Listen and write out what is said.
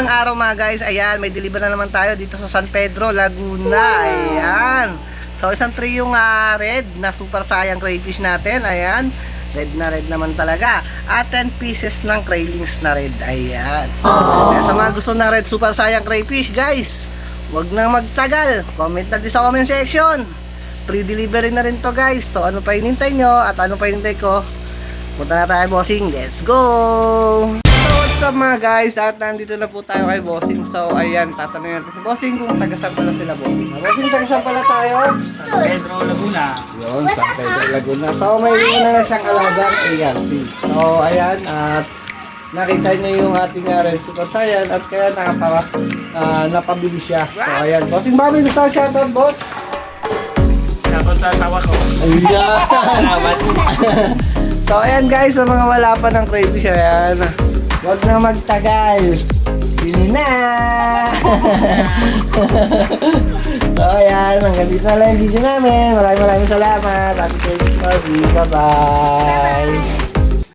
Magandang araw mga guys. Ayan, may deliver na naman tayo dito sa San Pedro, Laguna. Ayan. So isang trio yung red na super sayang crayfish natin. Ayan. Red na red naman talaga. At 10 pieces ng craylings na red. Ayan. Kaya sa mga gusto ng red super sayang crayfish guys, huwag nang magtagal. Comment na din sa comment section. Free delivery na rin to guys. So ano pa hinintay nyo at ano pa hinintay ko? Punta na tayo bossing. Let's go! So what's up mga guys, at nandito na po tayo kay bossing. So ayan, tatanungin natin si bossing kung taga-saan pala sila bossing. Bossing, taga-saan pala tayo? San Pedro, Laguna. Yun, San Pedro, Laguna. So may una na siyang alagang ARC. So ayan, at nakita niyo yung ating red super saiyan at kaya napabili siya. So ayan, bossing, mami, gusto ang shoutout boss? Shoutout sa asawa ko. Ayan. Salamat. So ayan guys, sa mga wala pa ng crayfish, ayan, huwag na magtagal, bili na. So ayan, hanggang dito na lang yung video namin. Maraming salamat. Happy Thanksgiving. Bye bye.